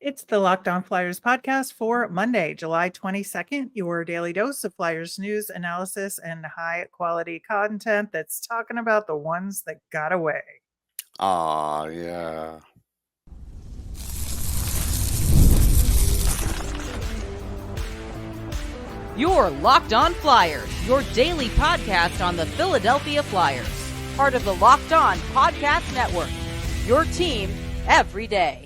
It's the Locked On Flyers podcast for Monday, July 22nd, your daily dose of Flyers news, analysis, and high quality content that's talking about the ones that got away. Yeah. You're Locked On Flyers, your daily podcast on the Philadelphia Flyers. Part of the Locked On Podcast Network, your team every day.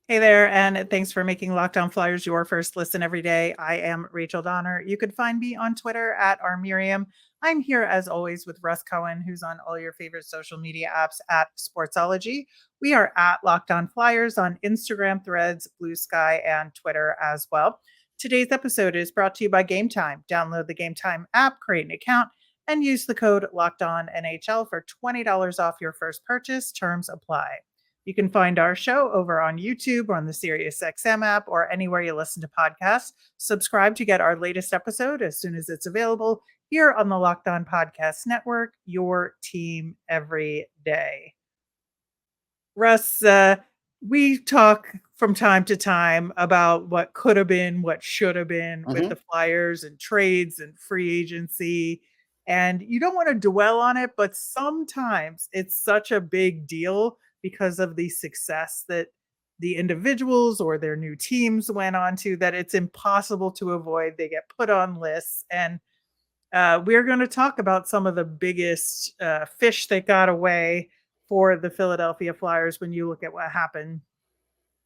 Hey there, and thanks for making Locked On Flyers your first listen every day. I am Rachel Donner. You can find me on Twitter at @rmiriam. I'm here as always with Russ Cohen, who's on all your favorite social media apps at Sportsology. We are at Locked On Flyers on Instagram, Threads, Blue Sky, and Twitter as well. Today's episode is brought to you by Game Time. Download the Game Time app, create an account, and use the code LOCKEDONNHL for $20 off your first purchase. Terms apply. You can find our show over on YouTube or on the SiriusXM app or anywhere you listen to podcasts. Subscribe to get our latest episode as soon as it's available here on the Locked On Podcast Network, your team every day. Russ, we talk from time to time about what could have been, what should have been with the Flyers and trades and free agency. And you don't want to dwell on it, but sometimes it's such a big deal because of the success that the individuals or their new teams went on to that it's impossible to avoid. They get put on lists. And we're going to talk about some of the biggest fish that got away for the Philadelphia Flyers when you look at what happened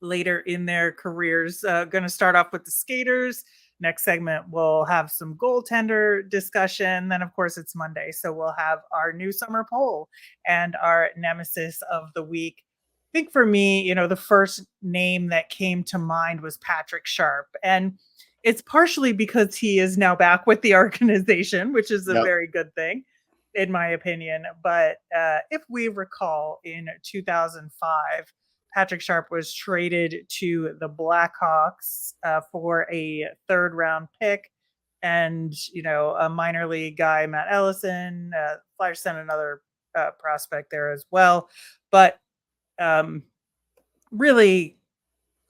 later in their careers. Going to start off with the skaters. Next segment, we'll have some goaltender discussion. Then, of course, it's Monday, so we'll have our new summer poll and our nemesis of the week. I think for me, the first name that came to mind was Patrick Sharp. And it's partially because he is now back with the organization, which is a very good thing, in my opinion. But if we recall, in 2005, Patrick Sharp was traded to the Blackhawks for a third-round pick, and a minor league guy, Matt Ellison. Flyers sent another prospect there as well, but really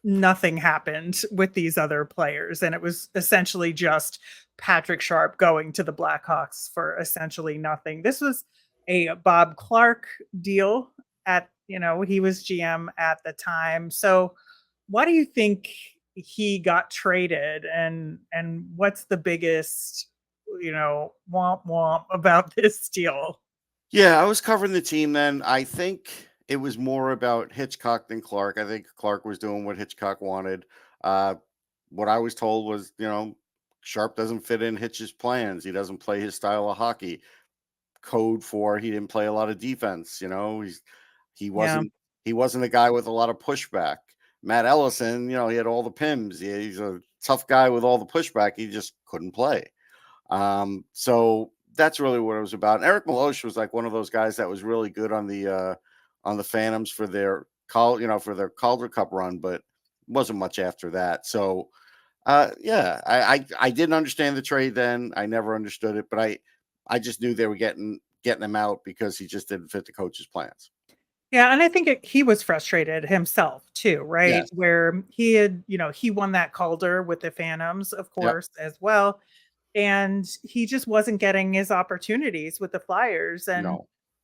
nothing happened with these other players, and it was essentially just Patrick Sharp going to the Blackhawks for essentially nothing. This was a Bob Clark deal at he was GM at the time. So why do you think he got traded, and what's the biggest, womp womp about this deal? Yeah, I was covering the team then. I think it was more about Hitchcock than Clark. I think Clark was doing what Hitchcock wanted. What I was told was, Sharp doesn't fit in Hitch's plans. He doesn't play his style of hockey. Code for he didn't play a lot of defense. He wasn't a guy with a lot of pushback. Matt Ellison, he had all the PIMs. He's a tough guy with all the pushback. He just couldn't play. So that's really what it was about. And Eric Milosh was like one of those guys that was really good on the Phantoms for their Calder Cup run, but wasn't much after that. So I didn't understand the trade then. I never understood it, but I just knew they were getting him out because he just didn't fit the coach's plans. Yeah, and I think he was frustrated himself too, right? Yes. Where he had, he won that Calder with the Phantoms, of course, as well. And he just wasn't getting his opportunities with the Flyers. And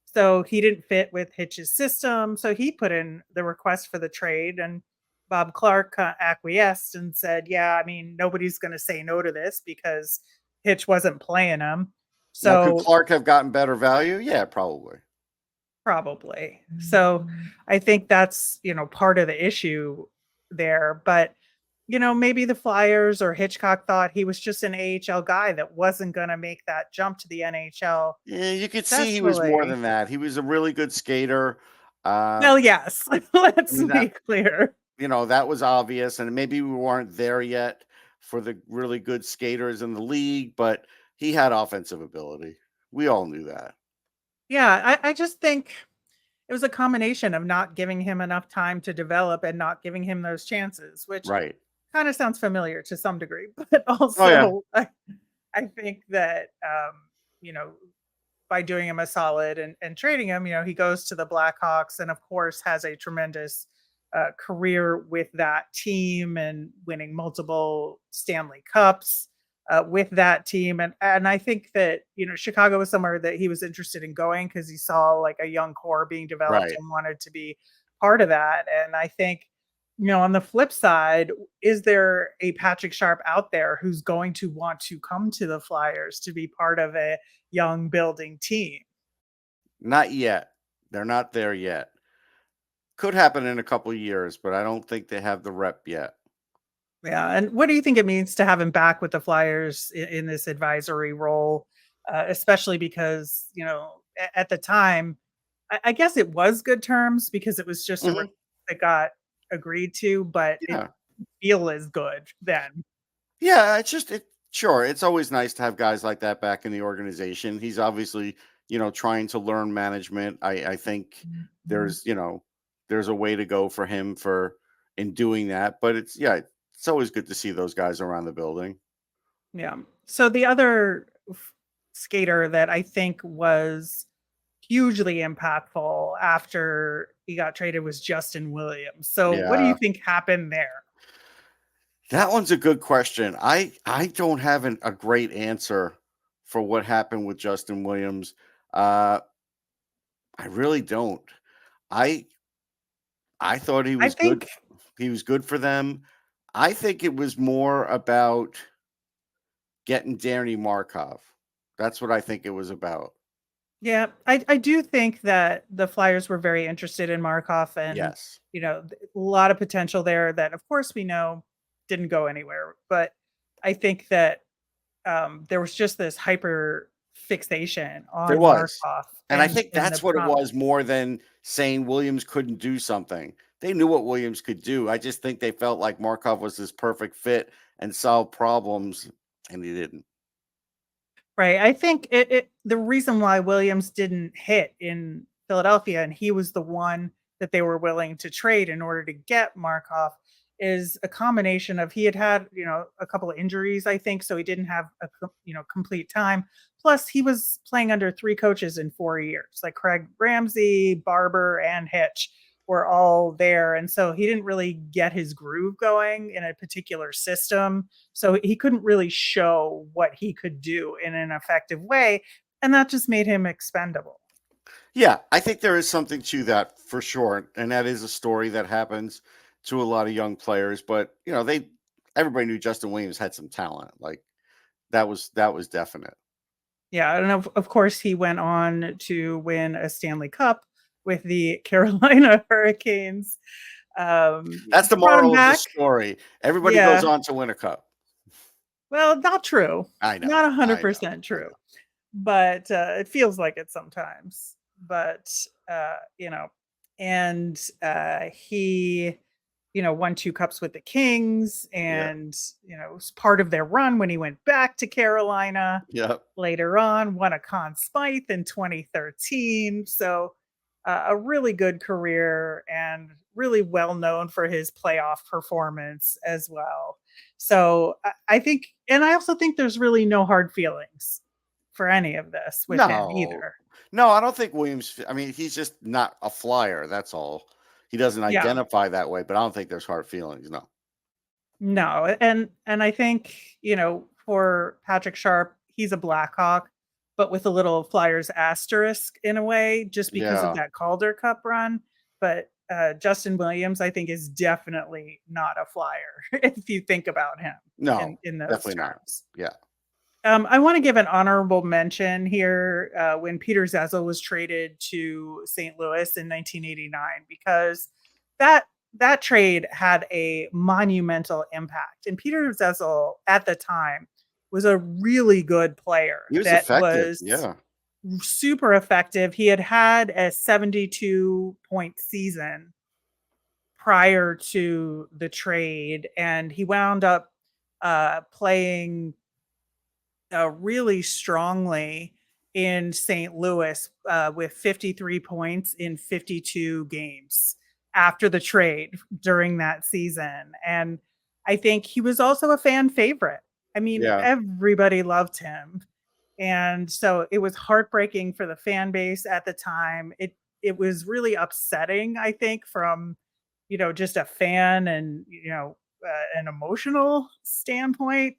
so he didn't fit with Hitch's system. So he put in the request for the trade, and Bob Clark acquiesced and said, nobody's going to say no to this because Hitch wasn't playing him. So now, could Clark have gotten better value? Yeah, probably. So I think that's, part of the issue there. But, maybe the Flyers or Hitchcock thought he was just an AHL guy that wasn't going to make that jump to the NHL. Yeah, you could see he was more than that. He was a really good skater. Well, yes, let's be clear. That was obvious. And maybe we weren't there yet for the really good skaters in the league, but he had offensive ability. We all knew that. Yeah, I just think it was a combination of not giving him enough time to develop and not giving him those chances, which kind of sounds familiar to some degree. But also, I think that, by doing him a solid and trading him, he goes to the Blackhawks and, of course, has a tremendous career with that team and winning multiple Stanley Cups with that team. And I think that, Chicago was somewhere that he was interested in going because he saw like a young core being developed Right. and wanted to be part of that. And I think, on the flip side, is there a Patrick Sharp out there who's going to want to come to the Flyers to be part of a young building team? Not yet. They're not there yet. Could happen in a couple of years, but I don't think they have the rep yet. Yeah, and what do you think it means to have him back with the Flyers in this advisory role, especially because at the time, I guess it was good terms because it was just a Mhm. release that got agreed to, but it Yeah. didn't feel as good then. Yeah, it's just sure, it's always nice to have guys like that back in the organization. He's obviously, trying to learn management. I think Mhm. there's a way to go for him for in doing that, but it's always good to see those guys around the building. Yeah. So the other skater that I think was hugely impactful after he got traded was Justin Williams. So what do you Yeah. think happened there? That one's a good question. I don't have a great answer for what happened with Justin Williams. Uh I really don't. I I thought he I was good. think, He was good for them. I think it was more about getting Danny Markov. That's what I think it was about. yeah, I do think that the Flyers were very interested in Markov and, Yes. a lot of potential there that, of course, we know didn't go anywhere. But I think that there was just this hyper fixation There on was. Markov And I and think in that's the what it promise. was more than saying Williams couldn't do something. They knew what Williams could do. I just think they felt like Markov was this perfect fit and solve problems, and he didn't. Right. I think the reason why Williams didn't hit in Philadelphia and he was the one that they were willing to trade in order to get Markov is a combination of he had, a couple of injuries, I think, so he didn't have complete time. Plus, he was playing under three coaches in 4 years, like Craig Ramsey, Barber, and Hitch were all there. And so he didn't really get his groove going in a particular system, so he couldn't really show what he could do in an effective way. And that just made him expendable. Yeah, I think there is something to that for sure. And that is a story that happens to a lot of young players. But everybody knew Justin Williams had some talent. Like that was definite. Yeah. And of course, he went on to win a Stanley Cup with the Carolina Hurricanes. That's the Brought him moral of the back. story. Everybody goes Yeah. on to win a cup. Well, not true. I Not know. I know. 100% I true. know. But it feels like it sometimes. But, and he won 2 cups with the Kings Yeah. and, was part of their run when he went back to Carolina Yep. later on, won a Conn Smythe in 2013. So, a really good career and really well known for his playoff performance as well. So, I think, and I also think there's really no hard feelings for any of this with him No. either. No, I don't think I mean, he's just not a flyer. That's all. He doesn't Yeah. identify that way, but I don't think there's hard feelings. No. No, and I think, for Patrick Sharp, he's a Blackhawk, but with a little Flyers asterisk in a way, just because of Yeah. that Calder Cup run. But Justin Williams, I think, is definitely not a Flyer if you think about him No, in those definitely not. terms. Yeah. I want to give an honorable mention here when Peter Zezel was traded to St. Louis in 1989 because that that trade had a monumental impact. And Peter Zezel at the time was a really good player He was that effective. was Yeah. super effective. He had a 72-point season prior to the trade, and he wound up playing really strongly in St. Louis with 53 points in 52 games after the trade during that season. And I think he was also a fan favorite. I mean, Yeah. everybody loved him. And so it was heartbreaking for the fan base at the time. It was really upsetting, I think, from just a fan and, an emotional standpoint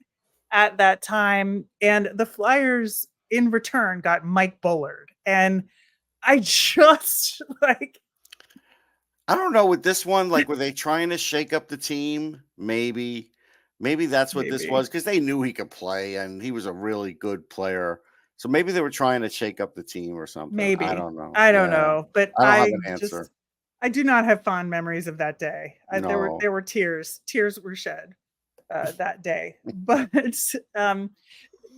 at that time. And the Flyers in return got Mike Bullard. And I just like, I don't know with this one, like, were they trying to shake up the team? Maybe that's what this maybe, was because they knew he could play and he was a really good player. So maybe they were trying to shake up the team or something. I maybe, don't know. I don't Yeah. know, but I don't have an answer. I do not have fond memories of that day. No. There were tears were shed that day, but um,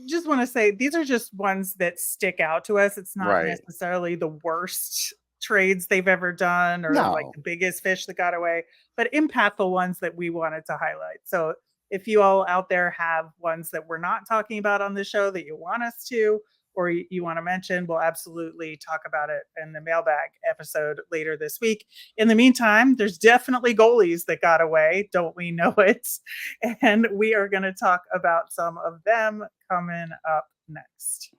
just want to say these are just ones that stick out to us. It's not Right. necessarily the worst trades they've ever done or like No. the biggest fish that got away, but impactful ones that we wanted to highlight. So if you all out there have ones that we're not talking about on the show that you want us to, or you want to mention, we'll absolutely talk about it in the mailbag episode later this week. In the meantime, there's definitely goalies that got away. Don't we know it? And we are going to talk about some of them coming up next.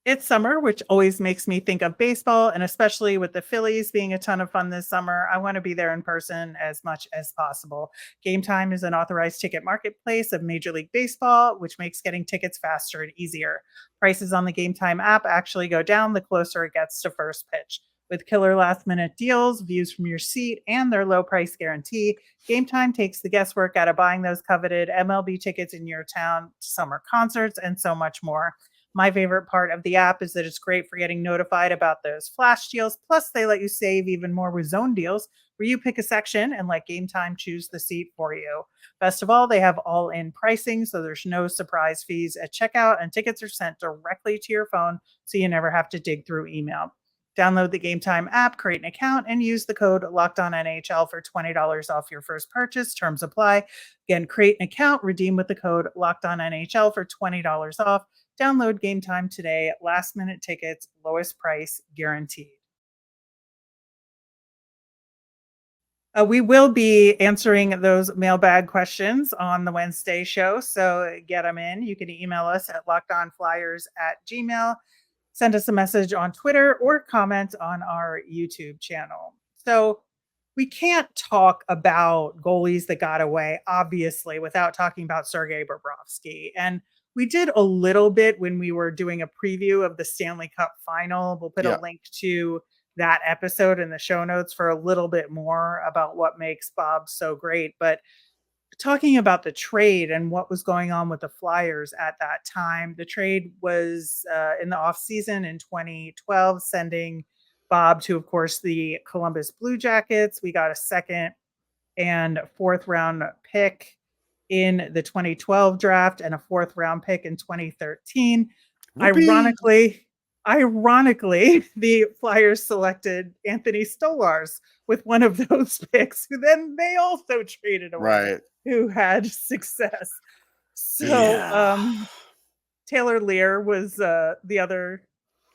It's summer, which always makes me think of baseball, and especially with the Phillies being a ton of fun this summer, I want to be there in person as much as possible. Game Time is an authorized ticket marketplace of Major League Baseball, which makes getting tickets faster and easier. Prices on the Game Time app actually go down the closer it gets to first pitch. With killer last minute deals, views from your seat, and their low price guarantee, Game Time takes the guesswork out of buying those coveted MLB tickets in your town, summer concerts, and so much more. My favorite part of the app is that it's great for getting notified about those flash deals. Plus, they let you save even more with zone deals where you pick a section and let Game Time choose the seat for you. Best of all, they have all in pricing, so there's no surprise fees at checkout, and tickets are sent directly to your phone so you never have to dig through email. Download the Game Time app, create an account, and use the code LOCKEDONNHL for $20 off your first purchase. Terms apply. Again, create an account, redeem with the code LOCKEDONNHL for $20 off. Download Game Time today. Last minute tickets, lowest price guaranteed. We will be answering those mailbag questions on the Wednesday show. So get them in. You can email us at lockedonflyers@gmail.com. Send us a message on Twitter or comment on our YouTube channel. So we can't talk about goalies that got away, obviously, without talking about Sergei Bobrovsky. And we did a little bit when we were doing a preview of the Stanley Cup final. We'll put a Yeah. link to that episode in the show notes for a little bit more about what makes Bob so great. But talking about the trade and what was going on with the Flyers at that time, the trade was in the offseason in 2012, sending Bob to, of course, the Columbus Blue Jackets. We got a second and fourth round pick in the 2012 draft and a fourth round pick in 2013. Whoopee. Ironically, the Flyers selected Anthony Stolarz with one of those picks, who then they also traded away, Right. who had success. So Yeah. Taylor Lear was the other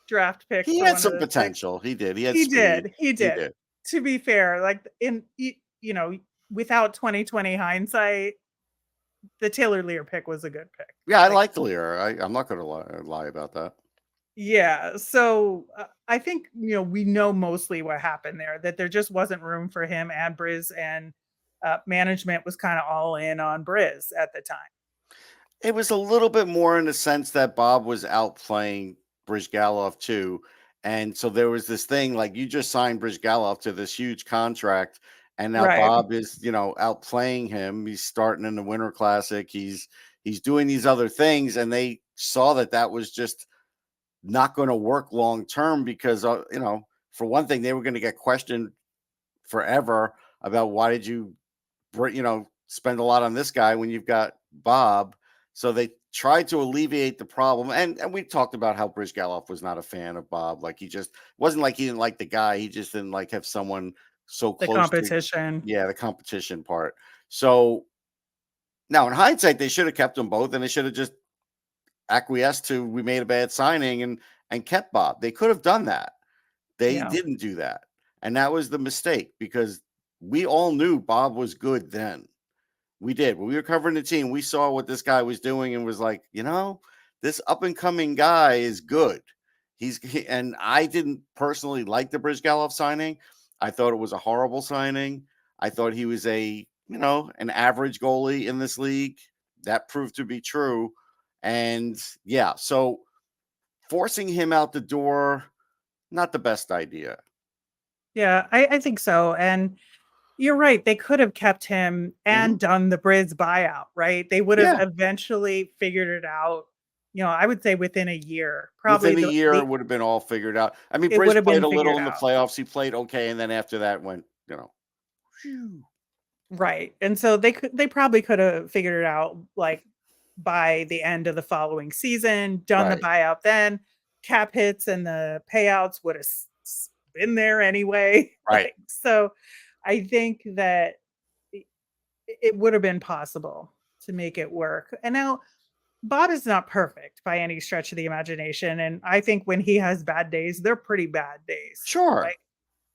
draft pick He for had one of some those picks. potential. He did. He had He speed. did. He He did. did. To be fair, like without 2020 hindsight, the Taylor Lear pick was a good pick. Yeah, I Like, like the Lear. I'm not going to lie about that. yeah. So I think, we know mostly what happened there, that there just wasn't room for him and Briz, and management was kind of all in on Briz at the time. It was a little bit more in the sense that Bob was outplaying Brizgalov too. And so there was this thing like you just signed Brizgalov to this huge contract, and now Right. Bob is, outplaying him. He's starting in the Winter Classic. He's doing these other things, and they saw that that was just not going to work long term because for one thing, they were going to get questioned forever about why did you spend a lot on this guy when you've got Bob. So they tried to alleviate the problem. And we talked about how Brizgalov was not a fan of Bob. Like he just wasn't like he didn't like the guy. He just didn't like have someone so The close to, competition. the competition part. So now in hindsight, they should have kept them both and they should have just acquiesced to we made a bad signing and kept Bob. They could have done that. They Yeah. didn't do that. And that was the mistake because we all knew Bob was good then. We did. When we were covering the team, we saw what this guy was doing and was like, this up and coming guy is good. And I didn't personally like the Brizgalov signing. I thought it was a horrible signing. I thought he was an average goalie in this league. That proved to be true. And yeah, so forcing him out the door, not the best idea. Yeah, I think so. And you're right. They could have kept him and done the Briz buyout, right? They would have Yeah. eventually figured it out. I would say within a year, probably Within a year, it would have been all figured out. I mean, it would Briz have played been a little figured in the out. playoffs. He played okay, and then after that went, phew. Right. And so they probably could have figured it out like by the end of the following season, done the Right. buyout then, cap hits and the payouts would have been there anyway. Right. So I think that it would have been possible to make it work. And now Bob is not perfect by any stretch of the imagination. And I think when he has bad days, they're pretty bad days. Sure. Like,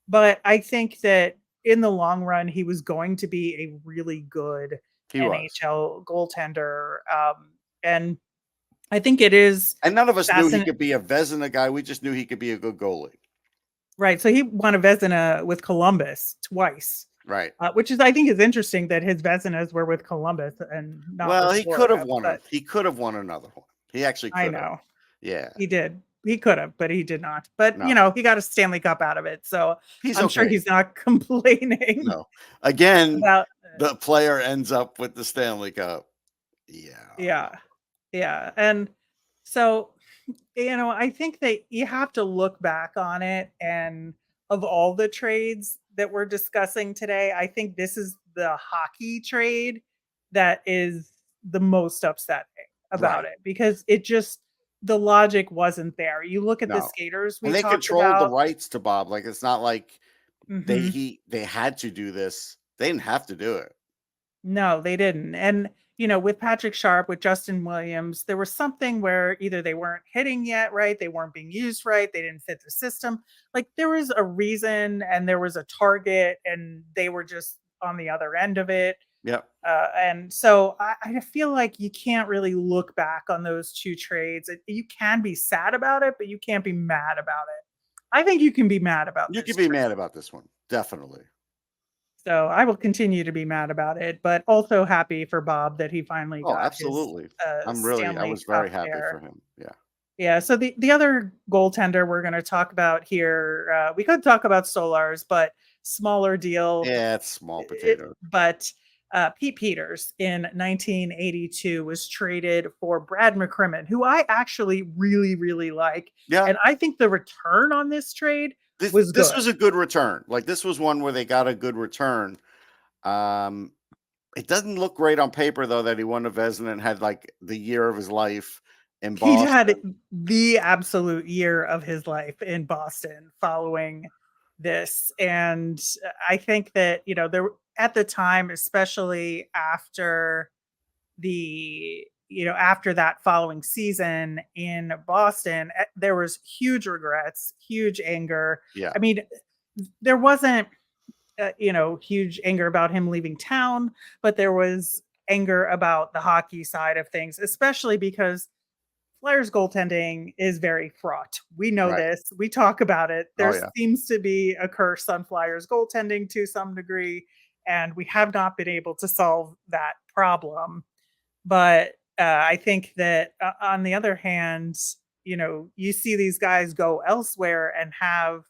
but I think that in the long run, he was going to be a really good He was. NHL goaltender. And I think it is And none of us knew he fascinating. could be a Vezina guy. We just knew he could be a good goalie. Right. So he won a Vezina with Columbus twice. Right. Which I think is interesting that his Vezinas were with Columbus and not. Well, with he Florida, could have won but it. He could have won another one. He actually could I have. know. Yeah. He did. He could have, but he did not. But No. he got a Stanley Cup out of it. So He's I'm sure okay. he's not complaining No. Again, about the player ends up with the Stanley Cup. Yeah. Yeah. And so, I think that you have to look back on it, and of all the trades that we're discussing today, I think this is the hockey trade that is the most upsetting about Right. it, because the logic wasn't there. You look at the No. skaters we And they talked controlled the about. rights to Bob. Like, it's not like Mhm. they had to do this. They didn't have to do it. No, they didn't. And, with Patrick Sharp, with Justin Williams, there was something where either they weren't hitting yet, right? They weren't being used right. They didn't fit the system. Like, there was a reason and there was a target, and they were just on the other end of it. Yep. And so I feel like you can't really look back on those two trades. You can be sad about it, but you can't be mad about it. I think you can be mad about You this can be trade. mad about this one. Definitely. So I will continue to be mad about it, but also happy for Bob that he finally Oh, got absolutely. I Stanley was Cup very happy there. for him. Yeah. Yeah. So the other goaltender we're going to talk about here, we could talk about Solars, but smaller deal. Yeah, it's small potato. But Peete Peters in 1982 was traded for Brad McCrimmon, who I actually really, really like. Yeah. And I think the return on this trade This was was a good return. Like, this was one where they got a good return. It doesn't look great on paper, though, that he won a Vezina and had like the year of his life in Boston. He had the absolute year of his life in Boston following this. And I think that, there at the time, especially after after that following season in Boston, there was huge regrets, huge anger. Yeah. I mean, there wasn't, huge anger about him leaving town, but there was anger about the hockey side of things, especially because Flyers goaltending is very fraught. We know Right. this. We talk about it. There yeah. seems to be a curse on Flyers goaltending to some degree, and we have not been able to solve that problem. But I think that on the other hand, you see these guys go elsewhere and have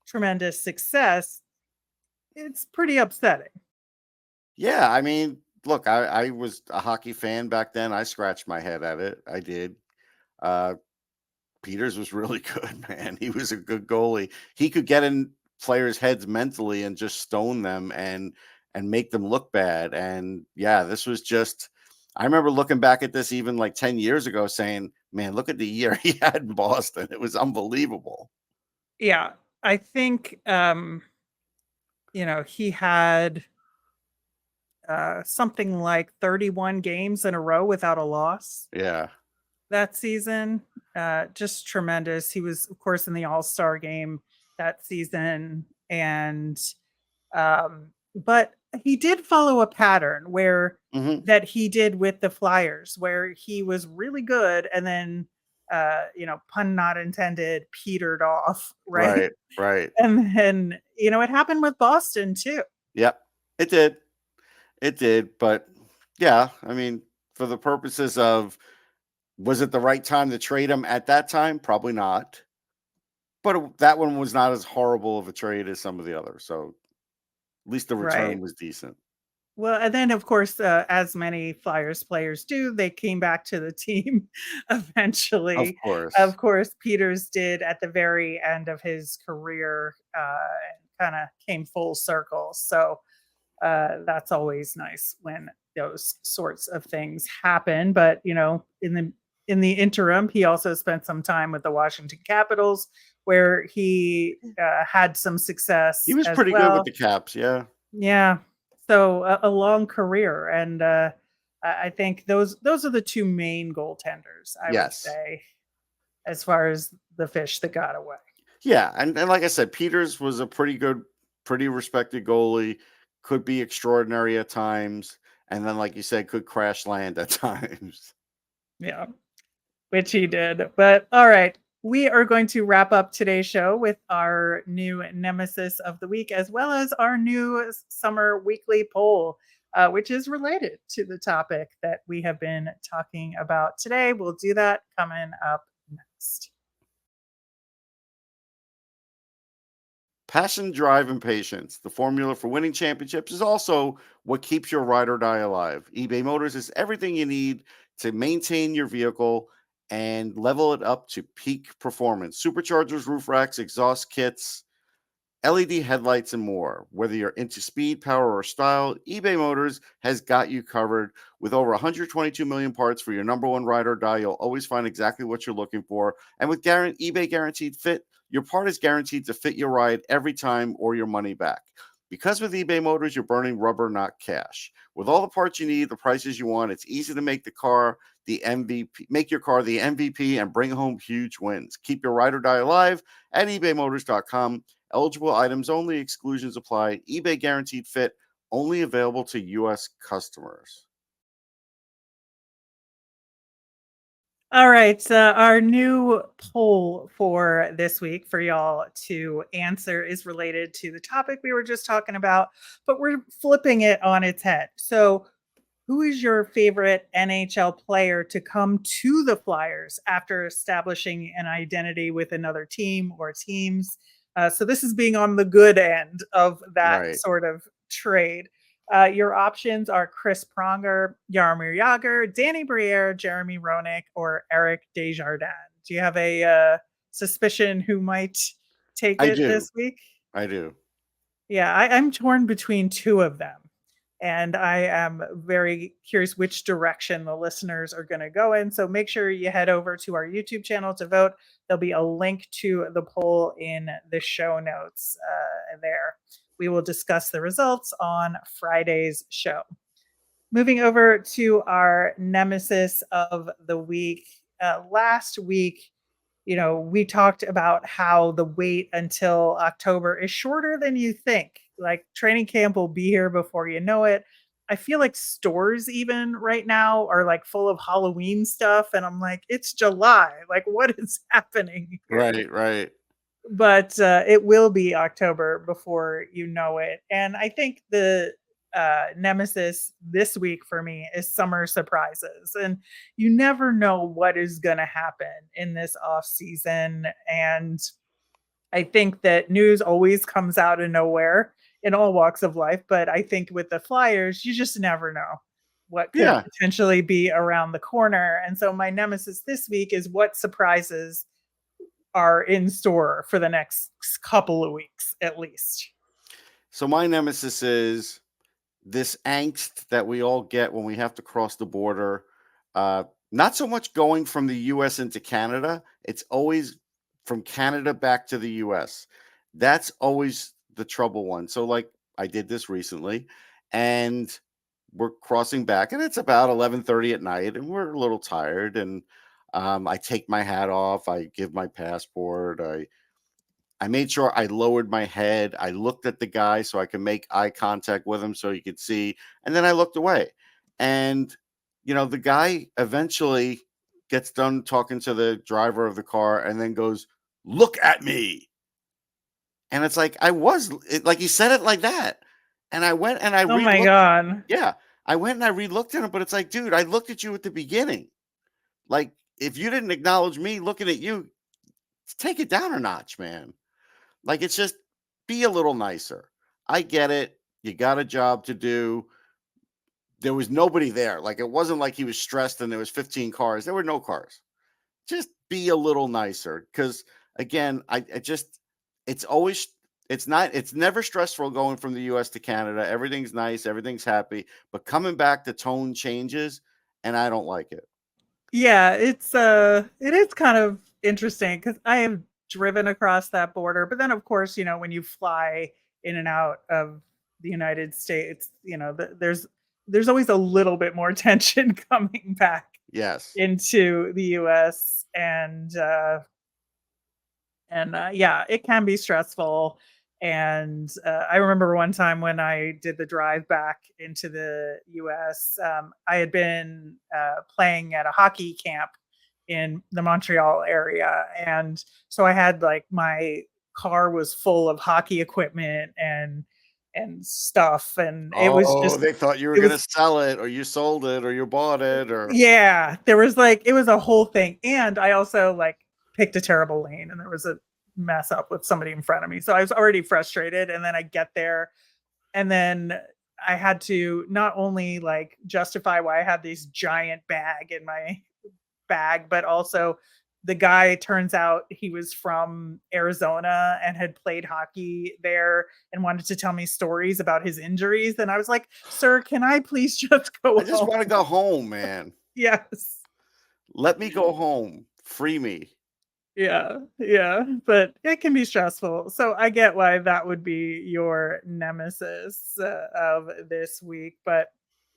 tremendous success. It's pretty upsetting. Yeah. I mean, look, I was a hockey fan back then. I scratched my head at it. I did. Peters was really good, man. He was a good goalie. He could get in players' heads mentally and just stone them and make them look bad. And yeah, this was just, I remember looking back at this even like 10 years ago saying, man, look at the year he had in Boston. It was unbelievable. Yeah. I think, he had something like 31 games in a row without a loss. Yeah. That season. Just tremendous. He was, of course, in the All-Star game that season. And, but he did follow a pattern where that he did with the Flyers, where he was really good and then pun not intended, petered off, right? Right, right. And then, it happened with Boston too. Yep, it did. It did. But yeah, I mean, for the purposes of, was it the right time to trade him at that time? Probably not. But that one was not as horrible of a trade as some of the others. So at least the return Right. was decent. Well, and then of course, as many Flyers players do, they came back to the team Of eventually. course. Of course, Peters did at the very end of his career, kind of came full circle. So that's always nice when those sorts of things happen. But in the interim, he also spent some time with the Washington Capitals, where he had some He success was as pretty good with well. the Caps. Yeah. Yeah. So a long career, and I think those are the two main goaltenders, I would Yes. say, as far as the fish that got away. Yeah. And like I said, Peters was a pretty good, pretty respected goalie, could be extraordinary at times. And then, like you said, could crash land at times. Yeah, which he did. But all right, we are going to wrap up today's show with our new Nemesis of the week, as well as our new summer weekly poll, which is related to the topic that we have been talking about today. We'll do that coming up next. Passion, drive, and patience. The formula for winning championships is also what keeps your ride or die alive. eBay Motors is everything you need to maintain your vehicle and level it up to peak performance. Superchargers, roof racks, exhaust kits, LED headlights, and more. Whether you're into speed, power, or style, eBay Motors has got you covered. With over 122 million parts for your number one ride or die, you'll always find exactly what you're looking for. And with eBay Guaranteed Fit, your part is guaranteed to fit your ride every time or your money back. Because with eBay Motors, you're burning rubber, not cash. With all the parts you need, the prices you want, it's easy to make the car the MVP, make your car the MVP and bring home huge wins. Keep your ride or die alive at ebaymotors.com. Eligible items only, exclusions apply. eBay Guaranteed Fit, only available to U.S. customers. All right. Our new poll for this week for y'all to answer is related to the topic we were just talking about, but we're flipping it on its head. So, who is your favorite NHL player to come to the Flyers after establishing an identity with another team or teams? So, this is being on the good end of that Right. sort of trade. Your options are Chris Pronger, Jaromir Jagr, Danny Briere, Jeremy Roenick, or Eric Desjardins. Do you have a suspicion who might take I it do. this week? I do. Yeah, I'm torn between two of them. And I am very curious which direction the listeners are going to go in. So make sure you head over to our YouTube channel to vote. There'll be a link to the poll in the show notes there. We will discuss the results on Friday's show. Moving over to our nemesis of the week. Last week, we talked about how the wait until October is shorter than you think. Like training camp will be here before you know it. I feel like stores even right now are like full of Halloween stuff. And I'm like, it's July. Like, what is happening here? Right, right. But it will be October before you know it. And I think the nemesis this week for me is summer surprises. And you never know what is going to happen in this off season. And I think that news always comes out of nowhere in all walks of life. But I think with the Flyers, you just never know what could Yeah. potentially be around the corner. And so my nemesis this week is what surprises are in store for the next couple of weeks, at least. So my nemesis is this angst that we all get when we have to cross the border. Not so much going from the U.S. into Canada. It's always from Canada back to the U.S. That's always the trouble one. So like I did this recently and we're crossing back and it's about 11:30 at night and we're a little tired. And I take my hat off. I give my passport. I made sure I lowered my head. I looked at the guy so I could make eye contact with him so he could see. And then I looked away. And, the guy eventually gets done talking to the driver of the car and then goes, "Look at me." And it's like, like he said it like that. And I went and I Oh my re-looked. God. Yeah. I went and I re-looked at him, but it's like, dude, I looked at you at the beginning. Like, if you didn't acknowledge me looking at you, take it down a notch, man. Like, it's just be a little nicer. I get it. You got a job to do. There was nobody there. Like, it wasn't like he was stressed and there was 15 cars. There were no cars. Just be a little nicer. Because again, it's never stressful going from the US to Canada. Everything's nice, everything's happy. But coming back, the tone changes, and I don't like it. Yeah, it is kind of interesting because I have driven across that border, but then of course, when you fly in and out of the United States, there's always a little bit more tension coming back Yes. into the US, and yeah, it can be stressful. And I remember one time when I did the drive back into the US, I had been playing at a hockey camp in the Montreal area, and so I had like my car was full of hockey equipment and stuff, and it was Oh, just they thought you were it gonna was sell it, or you sold it, or you bought it, or yeah, there was like it was a whole thing. And I also like picked a terrible lane and there was a mess up with somebody in front of me. So I was already frustrated, and then I get there, and then I had to not only like justify why I had this giant bag in my bag, but also the guy, turns out he was from Arizona and had played hockey there and wanted to tell me stories about his injuries. And I was like, "Sir, can I please just go I just home?" want to go home, man. Yes. Let me go home. Free me. Yeah, but it can be stressful. So I get why that would be your nemesis of this week, but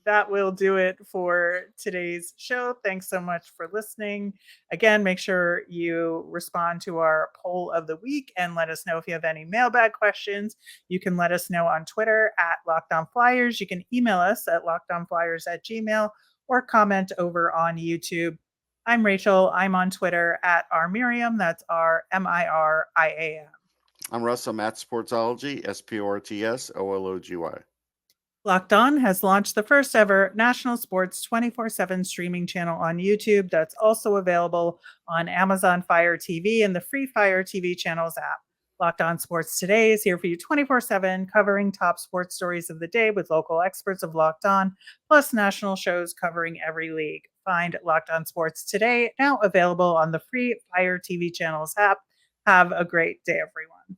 that will do it for today's show. Thanks so much for listening. Again, make sure you respond to our poll of the week and let us know if you have any mailbag questions. You can let us know on Twitter at LockedOnFlyers. You can email us at lockedonflyers@gmail.com or comment over on YouTube. I'm Rachel. I'm on Twitter at rmiriam. That's RMIRIAM. I'm Russ. I'm at Sportsology, SPORTSOLOGY. Locked On has launched the first ever national sports 24/7 streaming channel on YouTube that's also available on Amazon Fire TV and the free Fire TV channels app. Locked On Sports Today is here for you 24/7, covering top sports stories of the day with local experts of Locked On, plus national shows covering every league. Find Locked On Sports Today, now available on the free Fire TV channels app. Have a great day, everyone.